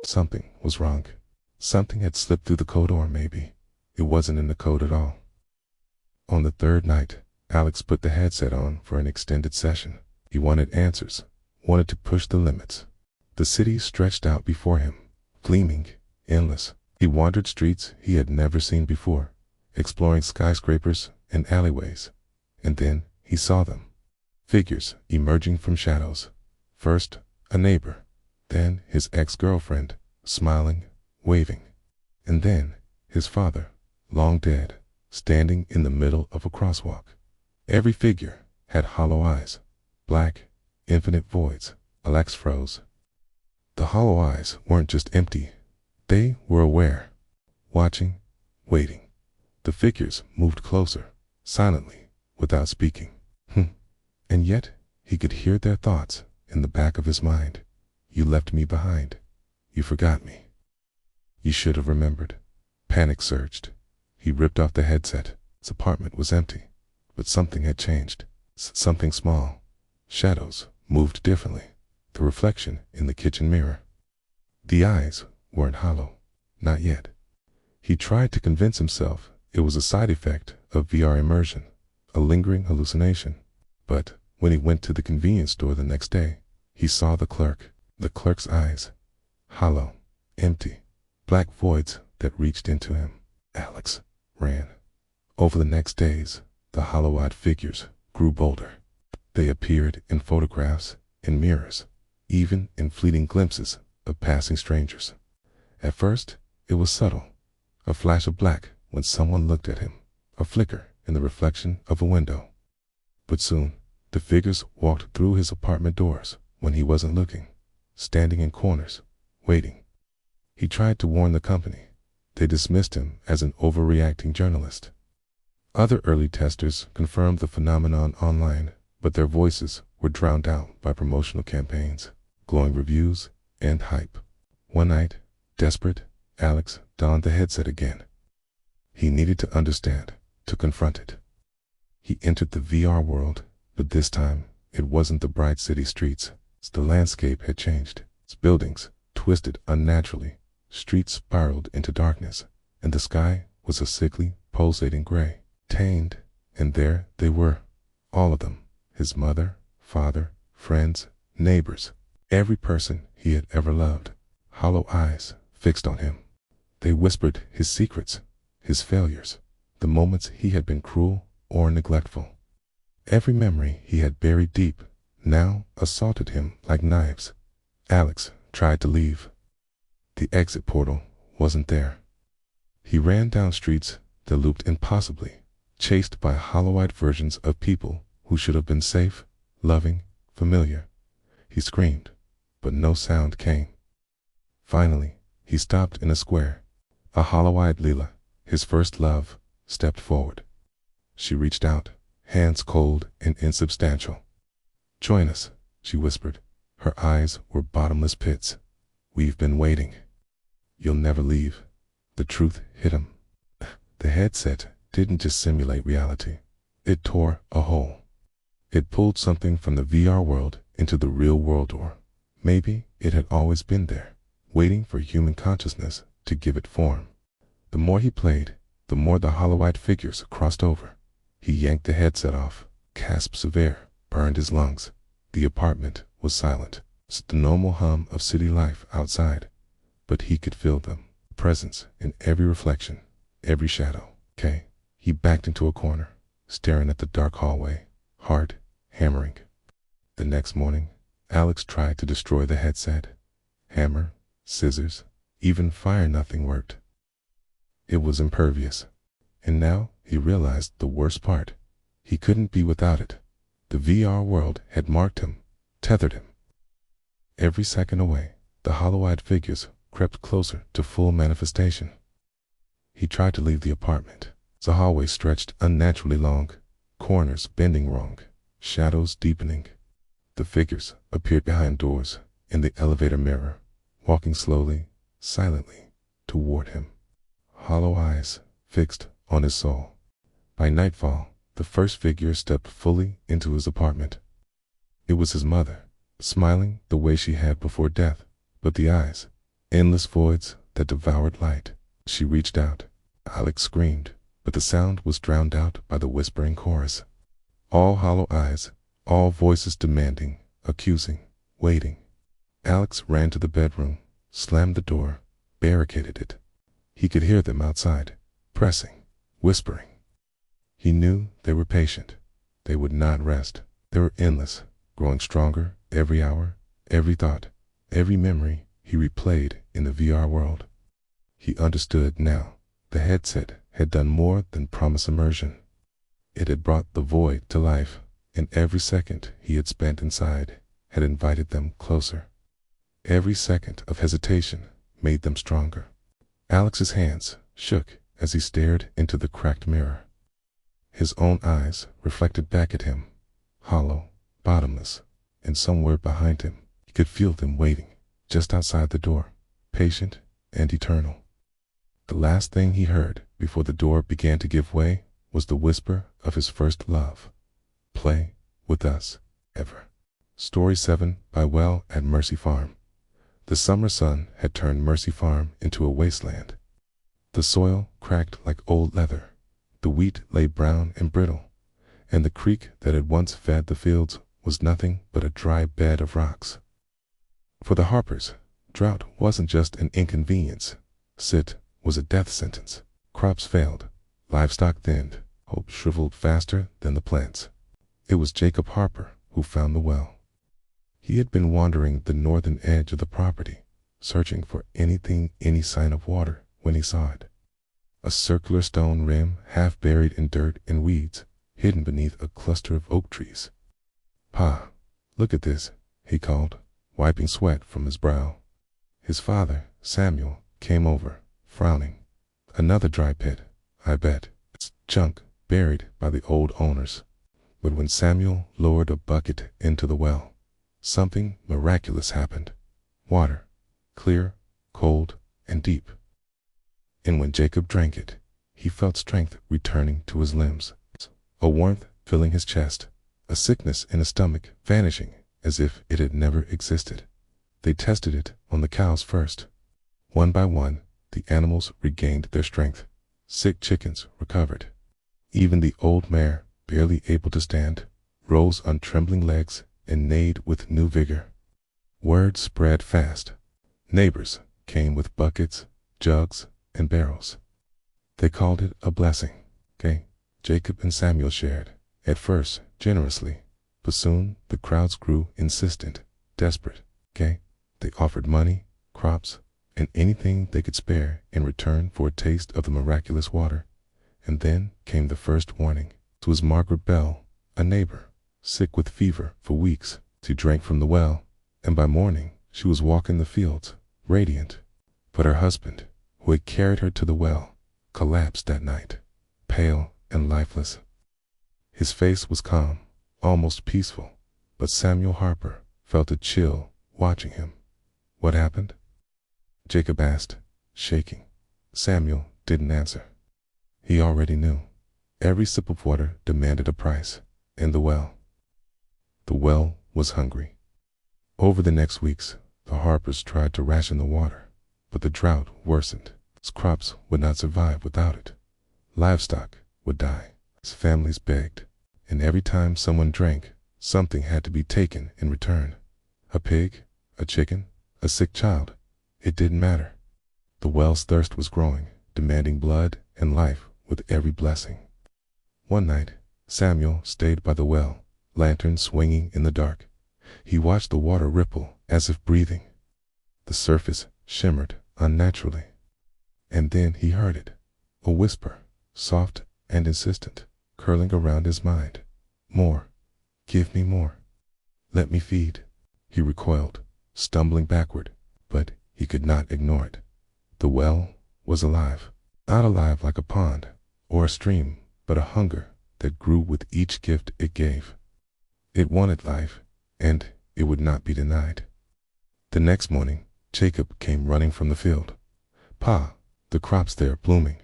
Something was wrong. Something had slipped through the code, or maybe it wasn't in the code at all. On the third night, Alex put the headset on for an extended session. He wanted answers, wanted to push the limits. The city stretched out before him, gleaming, endless. He wandered streets he had never seen before, exploring skyscrapers and alleyways. And then he saw them. Figures emerging from shadows. First, a neighbor, then his ex-girlfriend, smiling, waving. And then his father, long dead, standing in the middle of a crosswalk. Every figure had hollow eyes, black, infinite voids. Alex froze. The hollow eyes weren't just empty. They were aware, watching, waiting. The figures moved closer, silently, without speaking. And yet, he could hear their thoughts in the back of his mind. "You left me behind. You forgot me. You should have remembered." Panic surged. He ripped off the headset. His apartment was empty, but something had changed. Something small. Shadows moved differently. The reflection in the kitchen mirror. The eyes weren't hollow. Not yet. He tried to convince himself it was a side effect of VR immersion, a lingering hallucination. But when he went to the convenience store the next day, he saw the clerk. The clerk's eyes, hollow, empty, black voids that reached into him. Alex ran. Over the next days, the hollow-eyed figures grew bolder. They appeared in photographs, in mirrors, even in fleeting glimpses of passing strangers. At first, it was subtle, a flash of black when someone looked at him, a flicker in the reflection of a window. But soon, the figures walked through his apartment doors when he wasn't looking, standing in corners, waiting. He tried to warn the company. They dismissed him as an overreacting journalist. Other early testers confirmed the phenomenon online, but their voices were drowned out by promotional campaigns, glowing reviews, and hype. One night, desperate, Alex donned the headset again. He needed to understand, to confront it. He entered the VR world, but this time, it wasn't the bright city streets. The landscape had changed. Its buildings twisted unnaturally, streets spiraled into darkness, and the sky was a sickly, pulsating gray. Tained, and there they were, all of them, his mother, father, friends, neighbors, every person he had ever loved. Hollow eyes fixed on him. They whispered his secrets, his failures, the moments he had been cruel or neglectful. Every memory he had buried deep now assaulted him like knives. Alex tried to leave. The exit portal wasn't there. He ran down streets that looped impossibly, chased by hollow-eyed versions of people who should have been safe, loving, familiar. He screamed, but no sound came. Finally, he stopped in a square. A hollow-eyed Leela, his first love, stepped forward. She reached out, hands cold and insubstantial. "Join us," she whispered. Her eyes were bottomless pits. "We've been waiting. You'll never leave." The truth hit him. The headset didn't just simulate reality. It tore a hole. It pulled something from the VR world into the real world, or maybe it had always been there, waiting for human consciousness to give it form. The more he played, the more the hollow-eyed figures crossed over. He yanked the headset off. Gasps of air burned his lungs. The apartment was silent. It's the normal hum of city life outside, but he could feel them, presence in every reflection, every shadow. He backed into a corner, staring at the dark hallway, heart hammering. The next morning, Alex tried to destroy the headset. Hammer, scissors, even fire, nothing worked. It was impervious. And now he realized the worst part. He couldn't be without it. The VR world had marked him, tethered him. Every second away, the hollow-eyed figures crept closer to full manifestation. He tried to leave the apartment. The hallway stretched unnaturally long, corners bending wrong, shadows deepening. The figures appeared behind doors, in the elevator mirror, walking slowly, silently, toward him. Hollow eyes fixed on his soul. By nightfall, the first figure stepped fully into his apartment. It was his mother, smiling the way she had before death, but the eyes, endless voids that devoured light. She reached out. Alex screamed, but the sound was drowned out by the whispering chorus. All hollow eyes, all voices demanding, accusing, waiting. Alex ran to the bedroom, slammed the door, barricaded it. He could hear them outside, pressing, whispering. He knew they were patient. They would not rest. They were endless, growing stronger every hour, every thought, every memory he replayed in the VR world. He understood now. The headset had done more than promise immersion. It had brought the void to life, and every second he had spent inside had invited them closer. Every second of hesitation made them stronger. Alex's hands shook as he stared into the cracked mirror. His own eyes reflected back at him, hollow, bottomless, and somewhere behind him he could feel them waiting, just outside the door, patient and eternal. The last thing he heard before the door began to give way was the whisper of his first love. "Play with us, ever." Story 7 by Well at Mercy Farm. The summer sun had turned Mercy Farm into a wasteland. The soil cracked like old leather, the wheat lay brown and brittle, and the creek that had once fed the fields was nothing but a dry bed of rocks. For the Harpers, drought wasn't just an inconvenience. It was a death sentence. Crops failed, livestock thinned, hope shriveled faster than the plants. It was Jacob Harper who found the well. He had been wandering the northern edge of the property, searching for any sign of water when he saw it. A circular stone rim half buried in dirt and weeds, hidden beneath a cluster of oak trees. "Pa, look at this," he called, wiping sweat from his brow. His father, Samuel, came over, frowning. "Another dry pit, I bet. It's junk buried by the old owners." But when Samuel lowered a bucket into the well, something miraculous happened. Water, clear, cold, and deep. And when Jacob drank it, he felt strength returning to his limbs, a warmth filling his chest, a sickness in his stomach vanishing as if it had never existed. They tested it on the cows first. One by one, the animals regained their strength. Sick chickens recovered. Even the old mare, barely able to stand, rose on trembling legs and neighed with new vigor. Word spread fast. Neighbors came with buckets, jugs, and barrels. They called it a blessing. Jacob and Samuel shared, at first generously, but soon the crowds grew insistent, desperate. They offered money, crops, and anything they could spare in return for a taste of the miraculous water. And then came the first warning. It was Margaret Bell, a neighbor, sick with fever for weeks. She drank from the well, and by morning she was walking the fields, radiant, But her husband, who had carried her to the well, collapsed that night, pale and lifeless. His face was calm, almost peaceful, but Samuel Harper felt a chill watching him. "What happened?" Jacob asked, shaking. Samuel didn't answer. He already knew. Every sip of water demanded a price, and the well was hungry. Over the next weeks, the Harpers tried to ration the water, but the drought worsened. Crops would not survive without it. Livestock would die. Families begged, and every time someone drank, something had to be taken in return. A pig, a chicken, a sick child. It didn't matter. The well's thirst was growing, demanding blood and life with every blessing. One night, Samuel stayed by the well, lantern swinging in the dark. He watched the water ripple as if breathing. The surface shimmered unnaturally. And then he heard it, a whisper, soft and insistent, curling around his mind. "More. Give me more. Let me feed." He recoiled, stumbling backward, but he could not ignore it. The well was alive. Not alive like a pond or a stream, but a hunger that grew with each gift it gave. It wanted life, and it would not be denied. The next morning, Jacob came running from the field. "Pa, the crop's there blooming.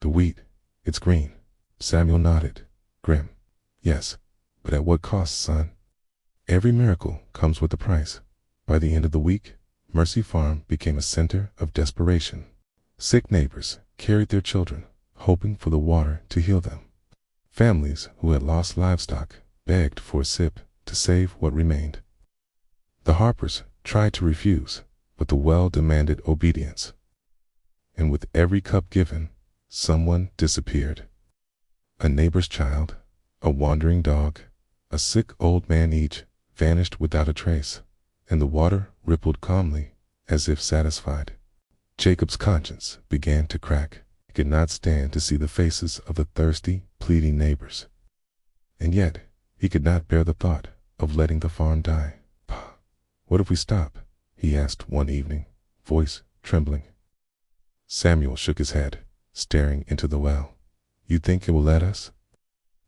The wheat, it's green." Samuel nodded, grim. "Yes, but at what cost, son?" "Every miracle comes with a price." By the end of the week, Mercy Farm became a center of desperation. Sick neighbors carried their children, hoping for the water to heal them. Families who had lost livestock begged for a sip to save what remained. The Harpers tried to refuse, but the well demanded obedience. And with every cup given, someone disappeared. A neighbor's child, a wandering dog, a sick old man, each vanished without a trace, and the water rippled calmly as if satisfied. Jacob's conscience began to crack. He could not stand to see the faces of the thirsty, pleading neighbors. And yet, he could not bear the thought of letting the farm die. "Pa, what if we stop?" he asked one evening, voice trembling. Samuel shook his head, staring into the well. "You think it will let us?"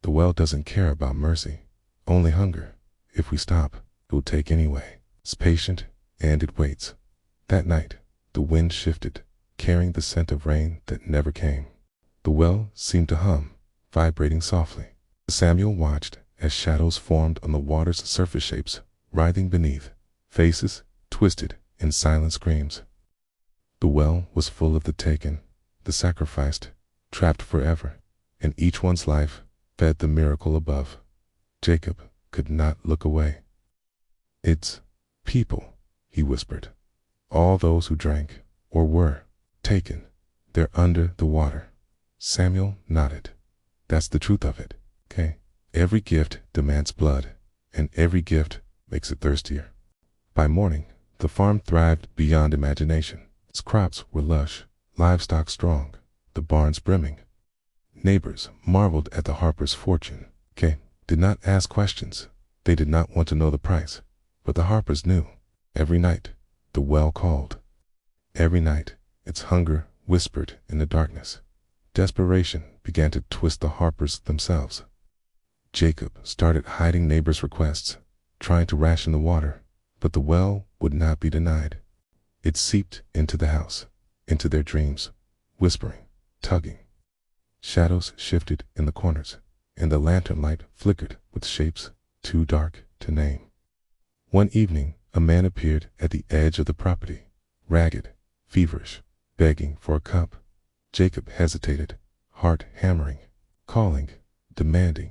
"The well doesn't care about mercy, only hunger. If we stop, it will take anyway. It's patient, and it waits." That night, the wind shifted, carrying the scent of rain that never came. The well seemed to hum, vibrating softly. Samuel watched as shadows formed on the water's surface, shapes writhing beneath, faces twisted in silent screams. The well was full of the taken, the sacrificed, trapped forever, and each one's life fed the miracle above. Jacob could not look away. "It's people," he whispered. "All those who drank, or were, taken. They're under the water." Samuel nodded. "That's the truth of it, okay? Every gift demands blood, and every gift makes it thirstier." By morning, the farm thrived beyond imagination. Its crops were lush, livestock strong, the barns brimming. Neighbors marveled at the Harpers' fortune. Kay did not ask questions. They did not want to know the price, but the Harpers knew. Every night, the well called. Every night, its hunger whispered in the darkness. Desperation began to twist the Harpers themselves. Jacob started hiding neighbors' requests, trying to ration the water, but the well would not be denied. It seeped into the house, into their dreams, whispering, tugging. Shadows shifted in the corners, and the lantern light flickered with shapes too dark to name. One evening, a man appeared at the edge of the property, ragged, feverish, begging for a cup. Jacob hesitated, heart hammering, calling, demanding.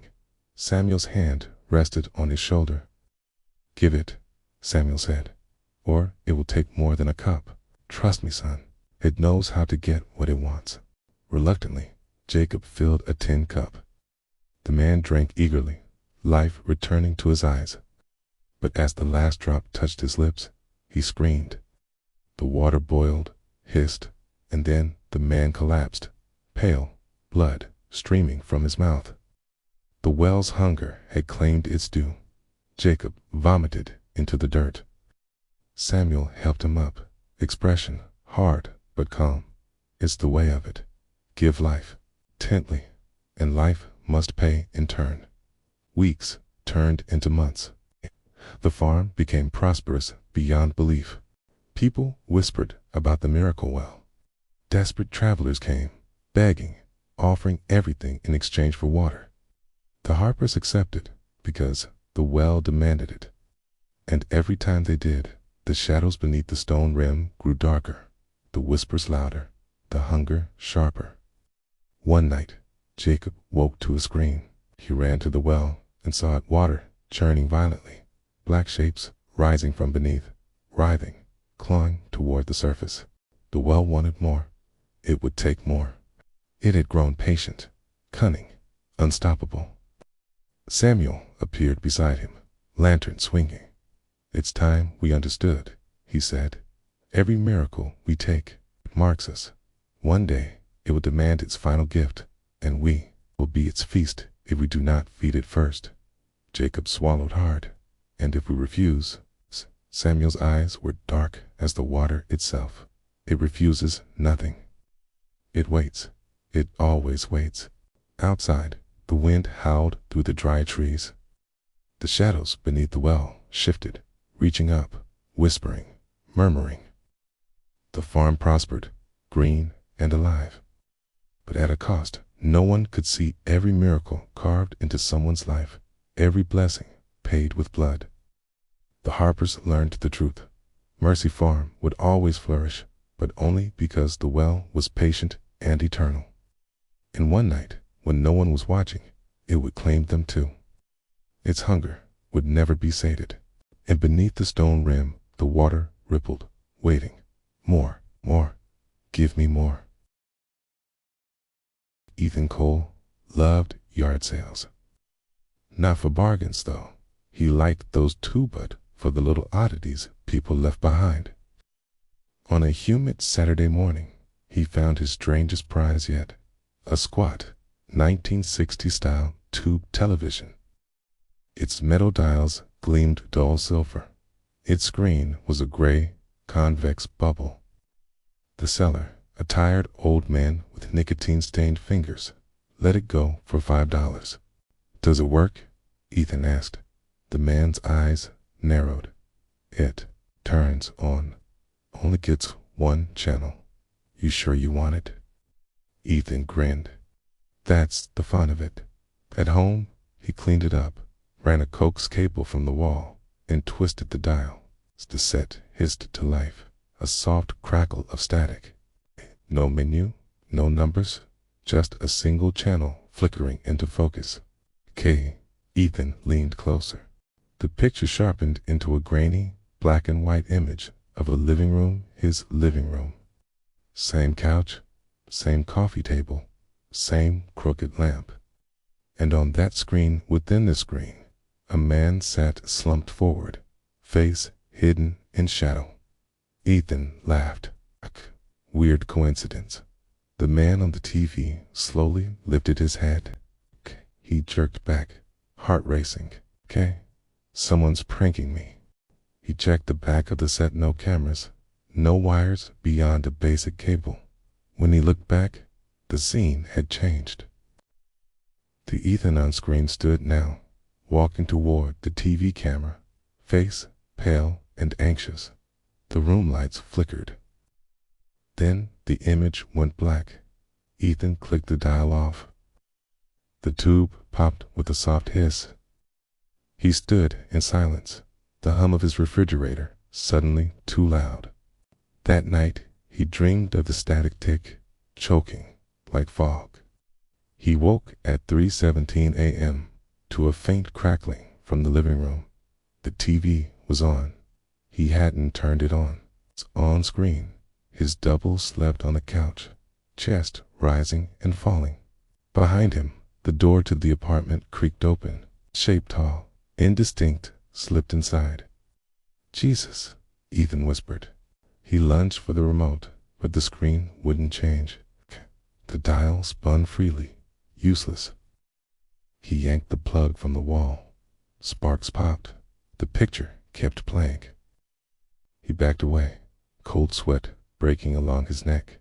Samuel's hand rested on his shoulder. "Give it," Samuel said, "or it will take more than a cup. Trust me, son. It knows how to get what it wants." Reluctantly, Jacob filled a tin cup. The man drank eagerly, life returning to his eyes. But as the last drop touched his lips, he screamed. The water boiled, hissed, and then the man collapsed, pale, blood streaming from his mouth. The well's hunger had claimed its due. Jacob vomited into the dirt. Samuel helped him up, expression hard but calm. It's the way of it. Give life intently, and life must pay in turn. Weeks turned into months. The farm became prosperous beyond belief. People whispered about the miracle well. Desperate travelers came, begging, offering everything in exchange for water. The Harpers accepted because the well demanded it. And every time they did, the shadows beneath the stone rim grew darker, the whispers louder, the hunger sharper. One night, Jacob woke to a scream. He ran to the well and saw it water churning violently, black shapes rising from beneath, writhing, clawing toward the surface. The well wanted more. It would take more. It had grown patient, cunning, unstoppable. Samuel appeared beside him, lantern swinging. "It's time we understood," he said. "Every miracle we take marks us. One day it will demand its final gift, and we will be its feast if we do not feed it first." Jacob swallowed hard. "And if we refuse?" Samuel's eyes were dark as the water itself. "It refuses nothing. It waits. It always waits." Outside, the wind howled through the dry trees. The shadows beneath the well shifted, reaching up, whispering, murmuring. The farm prospered, green and alive. But at a cost. No one could see every miracle carved into someone's life, every blessing paid with blood. The Harpers learned the truth. Mercy Farm would always flourish, but only because the well was patient and eternal. And one night, when no one was watching, it would claim them too. Its hunger would never be sated. And beneath the stone rim, the water rippled, waiting. More, more, give me more. Ethan Cole loved yard sales. Not for bargains, though. He liked those too, but for the little oddities people left behind. On a humid Saturday morning, he found his strangest prize yet, a squat 1960-style tube television. Its metal dials gleamed dull silver. Its screen was a gray, convex bubble. The seller, a tired old man with nicotine-stained fingers, let it go for $5. "Does it work?" Ethan asked. The man's eyes narrowed. "It turns on. Only gets one channel. You sure you want it?" Ethan grinned. That's the fun of it. At home, he cleaned it up, ran a coax cable from the wall, and twisted the dial. The set hissed to life, a soft crackle of static. No menu, no numbers, just a single channel flickering into focus. Ethan leaned closer. The picture sharpened into a grainy, black and white image of a living room, his living room. Same couch, same coffee table, same crooked lamp. And on that screen within the screen, a man sat slumped forward, face hidden in shadow. Ethan laughed. Weird coincidence. The man on the TV slowly lifted his head. He jerked back, heart racing. Someone's pranking me. He checked the back of the set. No cameras, no wires beyond a basic cable. When he looked back, the scene had changed. The Ethan on screen stood now, walking toward the TV camera, face pale and anxious. The room lights flickered. Then the image went black. Ethan clicked the dial off. The tube popped with a soft hiss. He stood in silence, the hum of his refrigerator suddenly too loud. That night, he dreamed of the static tick, choking like fog. He woke at 3:17 a.m. to a faint crackling from the living room. The TV was on. He hadn't turned it on. On screen, his double slept on the couch, chest rising and falling. Behind him, the door to the apartment creaked open. Shape tall, indistinct, slipped inside. "Jesus," Ethan whispered. He lunged for the remote, but the screen wouldn't change. The dial spun freely, useless. He yanked the plug from the wall. Sparks popped. The picture kept playing. He backed away, cold sweat breaking along his neck.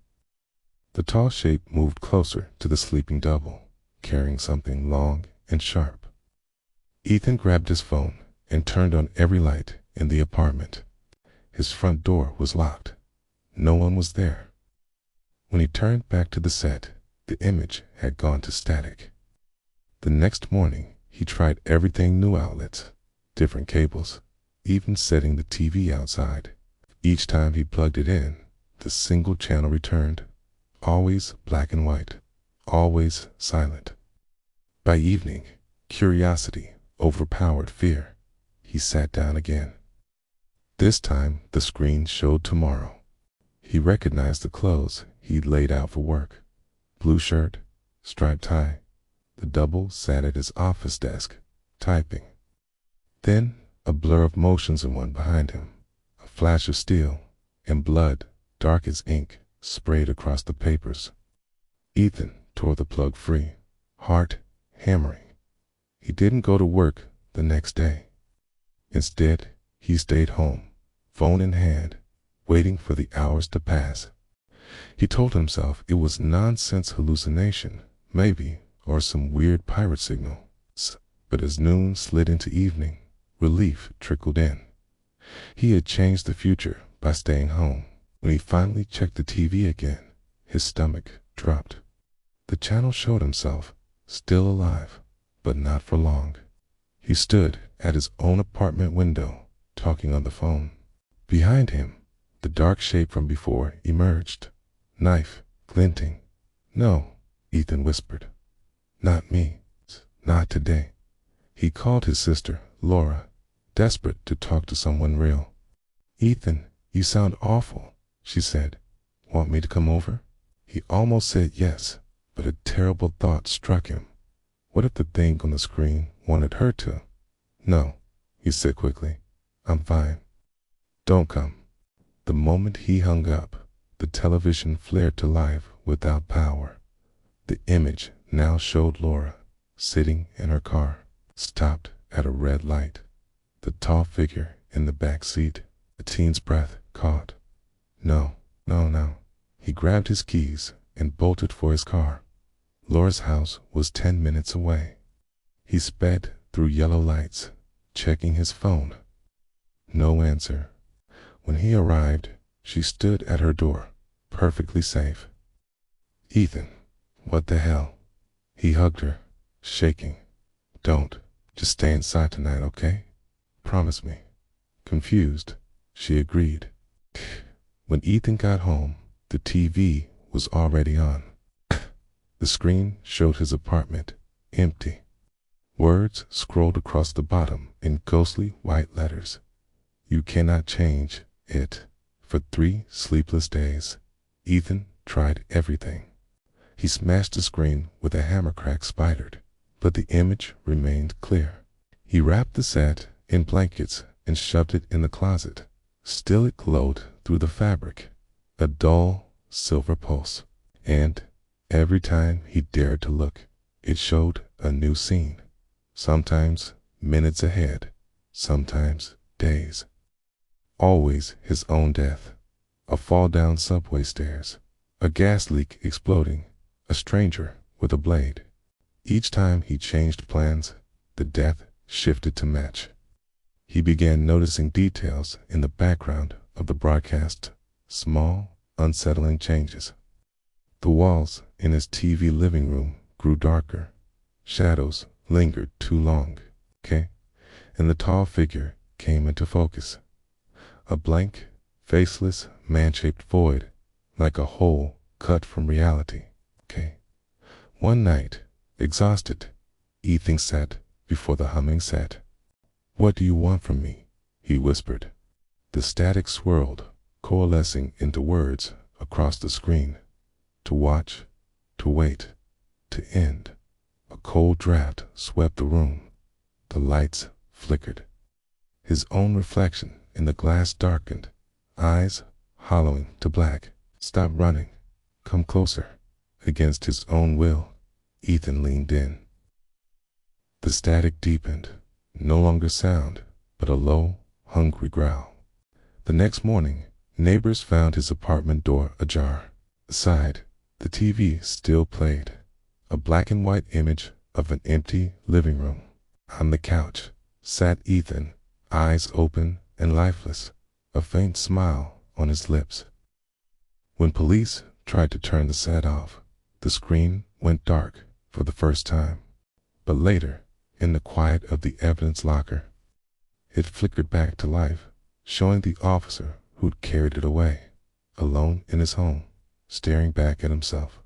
The tall shape moved closer to the sleeping double, carrying something long and sharp. Ethan grabbed his phone and turned on every light in the apartment. His front door was locked. No one was there. When he turned back to the set, the image had gone to static. The next morning, he tried everything: new outlets, different cables, even setting the TV outside. Each time he plugged it in, the single channel returned, always black and white, always silent. By evening, curiosity overpowered fear. He sat down again. This time, the screen showed tomorrow. He recognized the clothes he'd laid out for work. Blue shirt, striped tie. The double sat at his office desk, typing. Then, a blur of motions in one behind him, a flash of steel, and blood, dark as ink, sprayed across the papers. Ethan tore the plug free, heart hammering. He didn't go to work the next day. Instead, he stayed home, phone in hand, waiting for the hours to pass. He told himself it was nonsense, hallucination, maybe, or some weird pirate signal. But as noon slid into evening, relief trickled in. He had changed the future by staying home. When he finally checked the TV again, his stomach dropped. The channel showed himself, still alive, but not for long. He stood at his own apartment window, talking on the phone. Behind him, the dark shape from before emerged, knife glinting. "No," Ethan whispered. "Not me. Not today." He called his sister, Laura, desperate to talk to someone real. "Ethan, you sound awful," she said. "Want me to come over?" He almost said yes, but a terrible thought struck him. What if the thing on the screen wanted her to? "No," he said quickly. "I'm fine." "Don't come." The moment he hung up, the television flared to life without power. The image now showed Laura, sitting in her car, stopped at a red light. The tall figure in the back seat, a teen's breath caught. No. He grabbed his keys and bolted for his car. Laura's house was 10 minutes away. He sped through yellow lights, checking his phone. No answer. When he arrived, she stood at her door, perfectly safe. "Ethan, what the hell?" He hugged her, shaking. "Don't. Just stay inside tonight, okay? Promise me." Confused, she agreed. When Ethan got home, the TV was already on. The screen showed his apartment, empty. Words scrolled across the bottom in ghostly white letters. "You cannot change it." For 3 sleepless days, Ethan tried everything. He smashed the screen with a hammer crack spidered, but the image remained clear. He wrapped the set in blankets and shoved it in the closet. Still it glowed through the fabric, a dull silver pulse. And every time he dared to look, it showed a new scene. Sometimes minutes ahead, sometimes days. Always his own death. A fall down subway stairs, a gas leak exploding, a stranger with a blade. Each time he changed plans, the death shifted to match. He began noticing details in the background of the broadcast, small, unsettling changes. The walls in his TV living room grew darker. Shadows lingered too long, and the tall figure came into focus. A blank, faceless, man-shaped void, like a hole cut from reality, One night, exhausted, Ethan sat before the humming set. "What do you want from me?" he whispered. The static swirled, coalescing into words across the screen. To watch, to wait, to end. A cold draft swept the room. The lights flickered. His own reflection in the glass darkened, eyes hollowing to black. "Stop running. Come closer." Against his own will, Ethan leaned in. The static deepened, no longer sound, but a low, hungry growl. The next morning, Neighbors found his apartment door ajar. Aside, the TV still played, a black and white image of an empty living room. On the couch sat Ethan, eyes open and lifeless, a faint smile on his lips. When police tried to turn the set off, the screen went dark for the first time. But later, in the quiet of the evidence locker, it flickered back to life, showing the officer who'd carried it away, alone in his home, staring back at himself.